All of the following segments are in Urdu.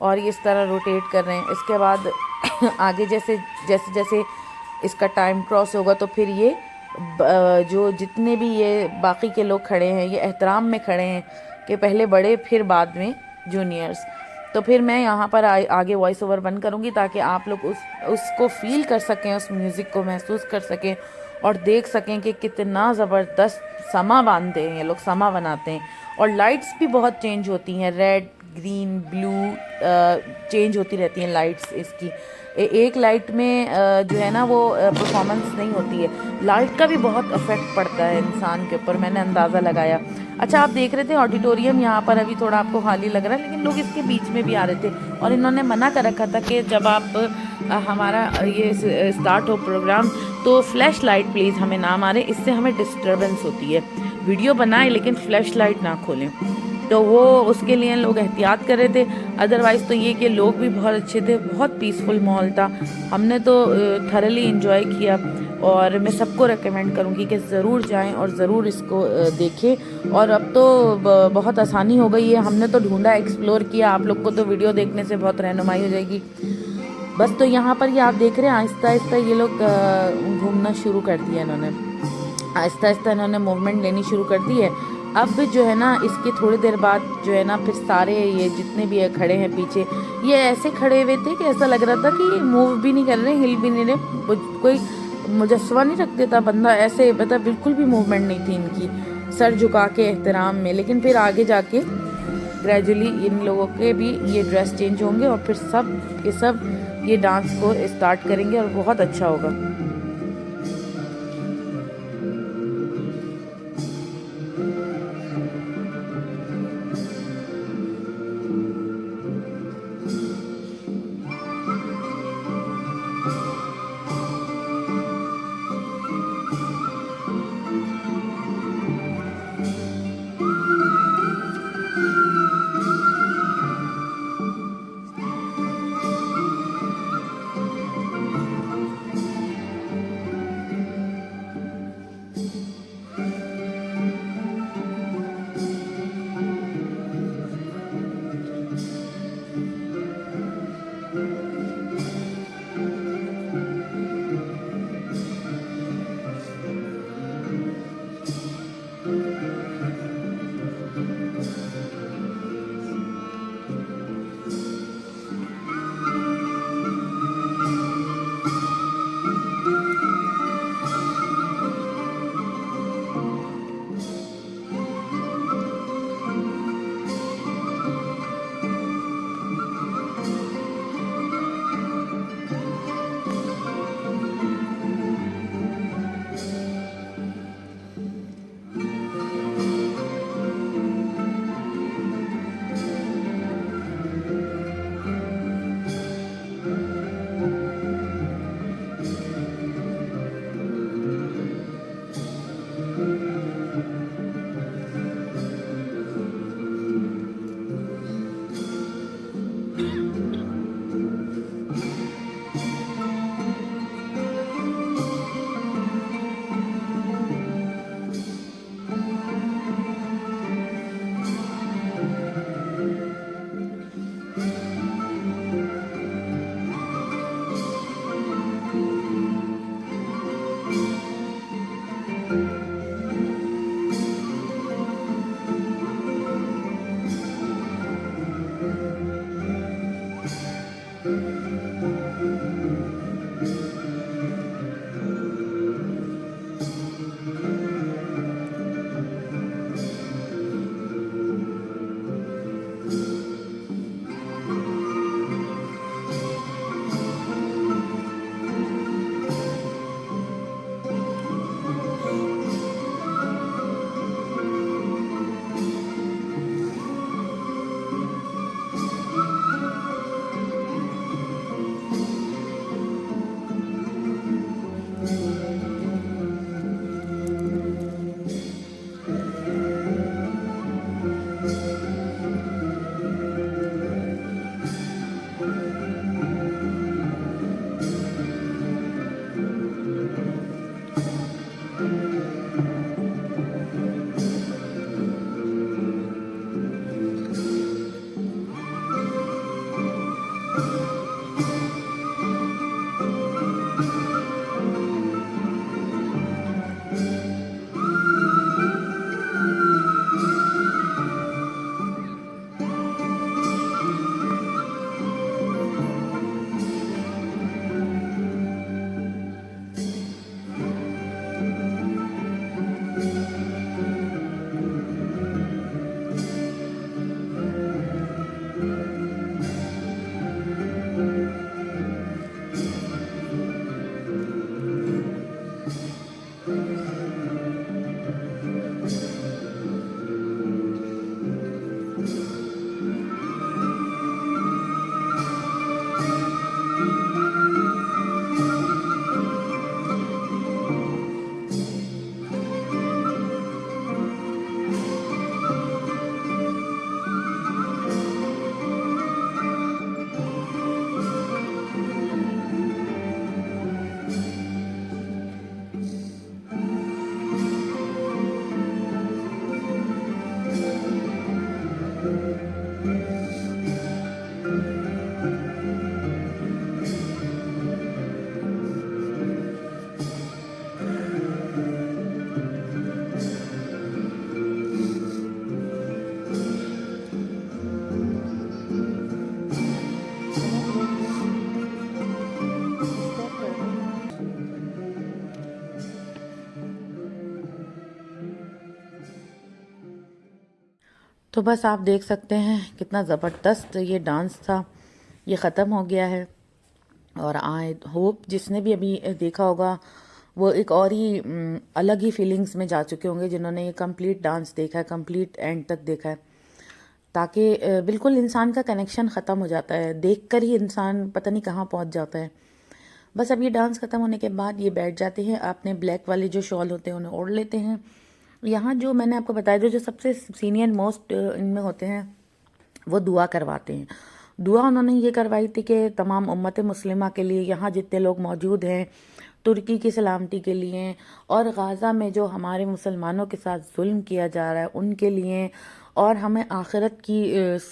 اور یہ اس طرح روٹیٹ کر رہے ہیں. اس کے بعد آگے جیسے جیسے جیسے اس کا ٹائم کراس ہوگا تو پھر یہ جو جتنے بھی یہ باقی کے لوگ کھڑے ہیں یہ احترام میں کھڑے ہیں کہ پہلے بڑے پھر بعد میں جونیئرز. تو پھر میں یہاں پر آگے وائس اوور بند کروں گی تاکہ آپ لوگ اس کو فیل کر سکیں, اس میوزک کو محسوس کر سکیں اور دیکھ سکیں کہ کتنا زبردست سما باندھتے ہیں یہ لوگ, سما بناتے ہیں. اور لائٹس بھی بہت چینج ہوتی ہیں, ریڈ, گرین, بلو چینج ہوتی رہتی ہیں لائٹس اس کی. ایک لائٹ میں جو ہے نا وہ پرفارمنس نہیں ہوتی ہے, لائٹ کا بھی بہت افیکٹ پڑتا ہے انسان کے اوپر, میں نے اندازہ لگایا. اچھا آپ دیکھ رہے تھے آڈیٹوریم یہاں پر ابھی تھوڑا آپ کو خالی لگ رہا ہے, لیکن لوگ اس کے بیچ میں بھی آ رہے تھے اور انہوں نے منع کر رکھا تھا کہ جب آپ ہمارا یہ اسٹارٹ ہو پروگرام تو فلیش لائٹ پلیز ہمیں نہ مارے, اس سے ہمیں ڈسٹربنس ہوتی ہے. ویڈیو بنائیں لیکن فلیش لائٹ نہ کھولیں. تو وہ اس کے لیے لوگ احتیاط کر رہے تھے. ادروائز تو یہ کہ لوگ بھی بہت اچھے تھے, بہت پیسفل ماحول تھا, ہم نے تو تھرلی انجوائے کیا. اور میں سب کو ریکمینڈ کروں گی کہ ضرور جائیں اور ضرور اس کو دیکھیں. اور اب تو بہت آسانی ہو گئی ہے, ہم نے تو ڈھونڈا, ایکسپلور کیا, آپ لوگ کو تو ویڈیو دیکھنے سے بہت رہنمائی ہو جائے گی. بس تو یہاں پر یہ آپ دیکھ رہے ہیں آہستہ آہستہ یہ لوگ گھومنا شروع کر دیا انہوں نے, آہستہ آہستہ انہوں نے موومنٹ لینی شروع کر دی ہے. اب جو ہے نا اس کے تھوڑی دیر بعد جو ہے نا پھر سارے یہ جتنے بھی کھڑے ہیں پیچھے یہ ایسے کھڑے ہوئے تھے کہ ایسا لگ رہا تھا کہ یہ موو بھی نہیں کر رہے, ہل بھی نہیں رہے, کوئی مجسمہ نہیں رکھ دیتا بندہ, ایسے مطلب بالکل بھی موومنٹ نہیں تھی ان کی, سر جھکا کے احترام میں. لیکن پھر آگے جا کے گریجولی ان لوگوں کے بھی یہ ڈریس چینج ہوں گے اور پھر سب کے سب یہ ڈانس کو اسٹارٹ کریں گے اور بہت اچھا ہوگا. تو بس آپ دیکھ سکتے ہیں کتنا زبردست یہ ڈانس تھا، یہ ختم ہو گیا ہے، اور آئی ہوپ جس نے بھی ابھی دیکھا ہوگا وہ ایک اور ہی الگ ہی فیلنگز میں جا چکے ہوں گے جنہوں نے یہ کمپلیٹ ڈانس دیکھا ہے، کمپلیٹ اینڈ تک دیکھا ہے، تاکہ بالکل انسان کا کنیکشن ختم ہو جاتا ہے، دیکھ کر ہی انسان پتہ نہیں کہاں پہنچ جاتا ہے۔ بس اب یہ ڈانس ختم ہونے کے بعد یہ بیٹھ جاتے ہیں، اپنے بلیک والے جو شال ہوتے ہیں انہیں اوڑھ لیتے ہیں۔ یہاں جو میں نے آپ کو بتایا جو سب سے سینئر موسٹ ان میں ہوتے ہیں وہ دعا کرواتے ہیں۔ دعا انہوں نے یہ کروائی تھی کہ تمام امت مسلمہ کے لیے، یہاں جتنے لوگ موجود ہیں، ترکی کی سلامتی کے لیے، اور غازہ میں جو ہمارے مسلمانوں کے ساتھ ظلم کیا جا رہا ہے ان کے لیے، اور ہمیں آخرت کی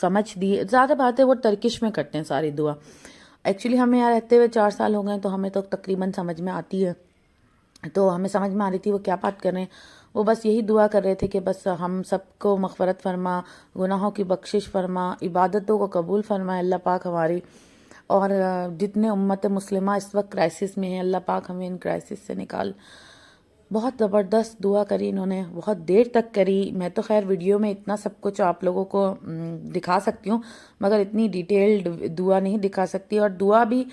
سمجھ دی۔ زیادہ باتیں وہ ترکش میں کرتے ہیں ساری دعا، ایکچولی ہمیں یہاں رہتے ہوئے 4 سال ہو گئے تو ہمیں تو تقریباً سمجھ میں آتی ہے، تو ہمیں سمجھ میں آ رہی تھی وہ کیا بات کر رہے ہیں۔ وہ بس یہی دعا کر رہے تھے کہ بس ہم سب کو مغفرت فرما، گناہوں کی بخشش فرما، عبادتوں کو قبول فرمائے اللہ پاک ہماری، اور جتنے امت مسلمہ اس وقت کرائسس میں ہیں اللہ پاک ہمیں ان کرائسس سے نکال۔ بہت زبردست دعا کری انہوں نے، بہت دیر تک کری۔ میں تو خیر ویڈیو میں اتنا سب کچھ آپ لوگوں کو دکھا سکتی ہوں، مگر اتنی ڈیٹیلڈ دعا نہیں دکھا سکتی، اور دعا بھی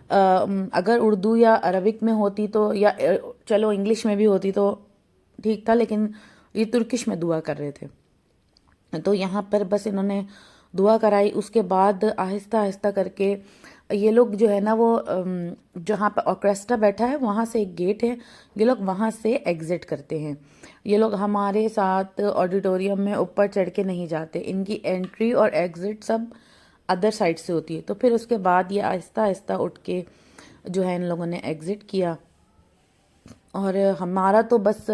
اگر اردو یا عربک میں ہوتی تو، یا چلو انگلش میں بھی ہوتی تو ٹھیک تھا، لیکن یہ ترکش میں دعا کر رہے تھے۔ تو یہاں پر بس انہوں نے دعا کرائی، اس کے بعد آہستہ آہستہ کر کے یہ لوگ جو ہے نا وہ جہاں پہ آرکیسٹرا بیٹھا ہے وہاں سے ایک گیٹ ہے، یہ لوگ وہاں سے ایگزٹ کرتے ہیں۔ یہ لوگ ہمارے ساتھ آڈیٹوریم میں اوپر چڑھ کے نہیں جاتے، ان کی انٹری اور ایگزٹ سب ادر سائڈ سے ہوتی ہے۔ تو پھر اس کے بعد یہ آہستہ آہستہ اٹھ کے جو ہے ان لوگوں نے ایگزٹ کیا، اور ہمارا تو بس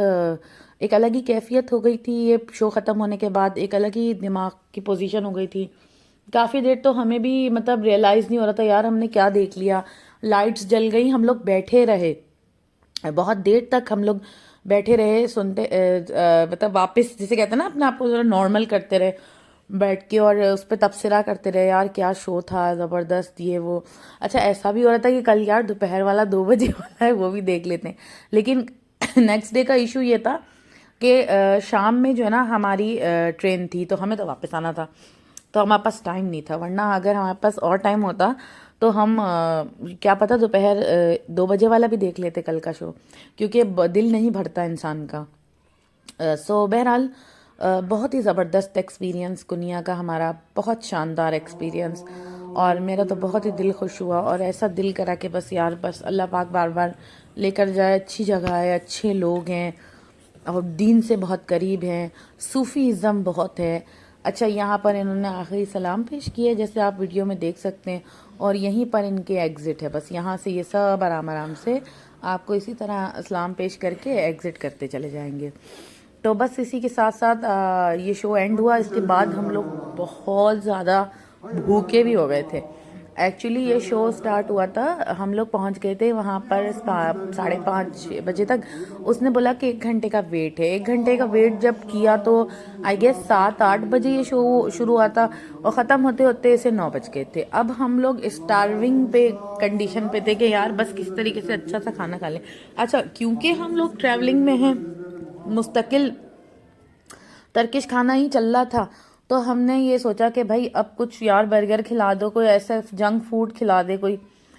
ایک الگ ہی کیفیت ہو گئی تھی یہ شو ختم ہونے کے بعد، ایک الگ ہی دماغ کی پوزیشن ہو گئی تھی۔ کافی دیر تو ہمیں بھی مطلب ریئلائز نہیں ہو رہا تھا یار ہم نے کیا دیکھ لیا، لائٹس جل گئی، ہم لوگ بیٹھے رہے بہت دیر تک، ہم لوگ بیٹھے رہے سنتے، مطلب واپس جسے کہتے ہیں نا اپنے آپ کو ذرا نارمل کرتے رہے بیٹھ کے، اور اس پہ تبصرہ کرتے رہے یار کیا شو تھا زبردست یہ وہ۔ اچھا ایسا بھی ہو رہا تھا کہ کل یار دوپہر والا 2 بجے والا ہے وہ بھی دیکھ لیتے ہیں، لیکن نیکسٹ ڈے کا ایشو یہ تھا کہ شام میں جو ہے نا ہماری ٹرین تھی تو ہمیں تو واپس آنا تھا، تو ہمارے پاس ٹائم نہیں تھا، ورنہ اگر ہمارے پاس اور ٹائم ہوتا تو ہم کیا پتہ دوپہر 2 بجے والا بھی دیکھ لیتے کل کا شو، کیونکہ دل نہیں بھرتا انسان کا۔ سو بہرحال بہت ہی زبردست ایکسپیرینس کنیا کا ہمارا، بہت شاندار ایکسپیرینس، اور میرا تو بہت ہی دل خوش ہوا، اور ایسا دل کرا کہ بس یار بس اللہ پاک بار بار لے کر جائے، اچھی جگہ ہے، اچھے لوگ ہیں، اور دین سے بہت قریب ہیں، صوفیزم بہت ہے۔ اچھا یہاں پر انہوں نے آخری سلام پیش کیا جیسے آپ ویڈیو میں دیکھ سکتے ہیں، اور یہیں پر ان کے ایگزٹ ہے، بس یہاں سے یہ سب آرام آرام سے آپ کو اسی طرح سلام پیش کر کے ایگزٹ کرتے چلے جائیں گے۔ تو بس اسی کے ساتھ ساتھ یہ شو اینڈ ہوا۔ اس کے بعد ہم لوگ بہت زیادہ بھوکے بھی ہو گئے تھے۔ ایکچولی یہ شو سٹارٹ ہوا تھا، ہم لوگ پہنچ گئے تھے وہاں پر 5:30 بجے تک۔ اس نے بولا کہ 1 گھنٹے کا ویٹ ہے، 1 گھنٹے کا ویٹ جب کیا تو آئی گیس 7-8 بجے یہ شو شروع ہوا تھا، اور ختم ہوتے ہوتے اسے 9 بج گئے تھے۔ اب ہم لوگ اسٹارونگ پہ کنڈیشن پہ تھے کہ یار بس کس طریقے سے اچھا سا کھانا کھا لیں۔ اچھا کیونکہ ہم لوگ ٹریولنگ میں ہیں، مستقل ترکش کھانا ہی چل رہا تھا، تو ہم نے یہ سوچا کہ بھائی اب کچھ یار برگر کھلا دو، کوئی ایسا جنک فوڈ کھلا دے کوئی،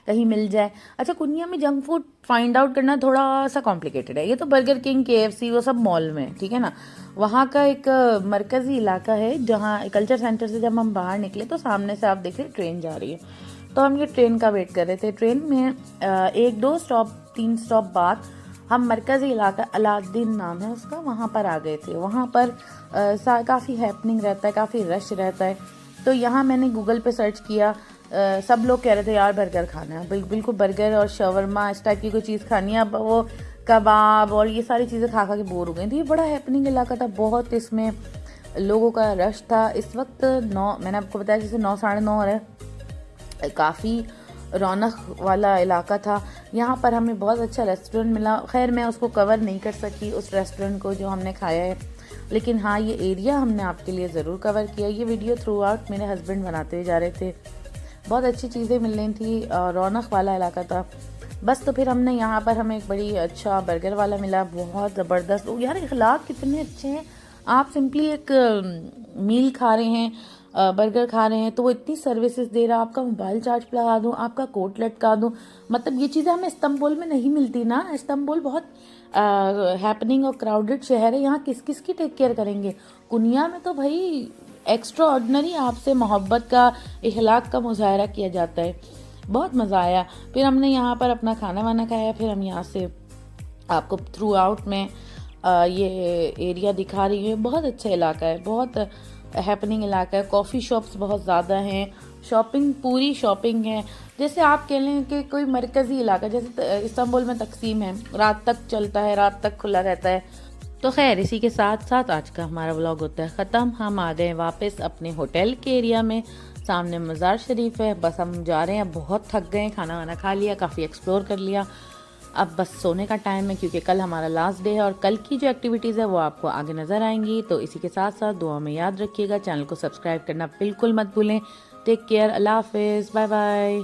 کہیں مل جائے۔ اچھا کنیا میں جنک فوڈ فائنڈ آؤٹ کرنا تھوڑا سا کمپلیکیٹڈ ہے، یہ تو برگر کنگ، KFC وہ سب مال میں، ٹھیک ہے نا۔ وہاں کا ایک مرکزی علاقہ ہے جہاں کلچر سینٹر سے جب ہم باہر نکلے تو سامنے سے آپ دیکھ رہے ٹرین جا رہی ہے، تو ہم یہ ٹرین کا ویٹ کر رہے تھے۔ ٹرین میں 1-2 اسٹاپ 3 اسٹاپ بعد ہم مرکزی علاقہ الدین نام ہے اس کا، وہاں پر آ گئے تھے۔ وہاں پر کافی ہیپننگ رہتا ہے، کافی رش رہتا ہے، تو یہاں میں نے گوگل پہ سرچ کیا، سب لوگ کہہ رہے تھے یار برگر کھانا ہے، بالکل برگر اور شاورما اس ٹائپ کی کوئی چیز کھانی ہے۔ اب وہ کباب اور یہ ساری چیزیں کھا کے بور ہو گئی تھی۔ یہ بڑا ہیپننگ علاقہ تھا، بہت اس میں لوگوں کا رش تھا۔ اس وقت 9، میں نے آپ کو بتایا جیسے 9 ساڑھے 9 ہو رہا ہے، کافی رونق والا علاقہ تھا۔ یہاں پر ہمیں بہت اچھا ریسٹورنٹ ملا، خیر میں اس کو کور نہیں کر سکی اس ریسٹورنٹ کو جو ہم نے کھایا ہے، لیکن ہاں یہ ایریا ہم نے آپ کے لیے ضرور کور کیا۔ یہ ویڈیو تھرو آؤٹ میرے ہسبینڈ بناتے ہوئے جا رہے تھے، بہت اچھی چیزیں مل رہی تھیں، رونق والا علاقہ تھا۔ بس تو پھر ہم نے یہاں پر ہمیں ایک بڑی اچھا برگر والا ملا، بہت زبردست، یار اخلاق کتنے اچھے ہیں، آپ سمپلی ایک میل کھا رہے ہیں، برگر کھا رہے ہیں، تو وہ اتنی سروسز دے رہا، آپ کا موبائل چارج پہ لگا دوں، آپ کا کوٹ لٹکا دوں. مطلب یہ چیزیں ہمیں استنبول میں نہیں ملتی نا. استنبول بہت ہیپننگ اور کراؤڈڈ شہر ہے، یہاں کس کس کی ٹیک کیئر کریں گے. کنیا میں تو بھائی ایکسٹرا آرڈنری آپ سے محبت کا، اخلاق کا مظاہرہ کیا جاتا ہے. بہت مزہ آیا. پھر ہم نے یہاں پر اپنا کھانا وانا کھایا. پھر ہم یہاں سے آپ کو تھرو آؤٹ میں یہ ایریا دکھا رہی ہوں. بہت اچھا علاقہ ہے، بہت ہیپننگ علاقہ ہے. کافی شاپس بہت زیادہ ہیں، شاپنگ پوری شاپنگ ہے. جیسے آپ کہہ لیں کہ کوئی مرکزی علاقہ، جیسے استنبول میں تقسیم ہے، رات تک چلتا ہے، رات تک کھلا رہتا ہے. تو خیر اسی کے ساتھ ساتھ آج کا ہمارا ولاگ ہوتا ہے ختم. ہم آ گئے واپس اپنے ہوٹل کے ایریا میں. سامنے مزار شریف ہے. بس ہم جا رہے ہیں، بہت تھک گئے ہیں، کھانا وانا کھا لیا، کافی ایکسپلور کر لیا. اب بس سونے کا ٹائم ہے، کیونکہ کل ہمارا لاسٹ ڈے ہے، اور کل کی جو ایکٹیویٹیز ہے وہ آپ کو آگے نظر آئیں گی. تو اسی کے ساتھ ساتھ دعا میں یاد رکھیے گا، چینل کو سبسکرائب کرنا بالکل مت بھولیں. ٹیک کیئر. اللہ حافظ. Bye bye.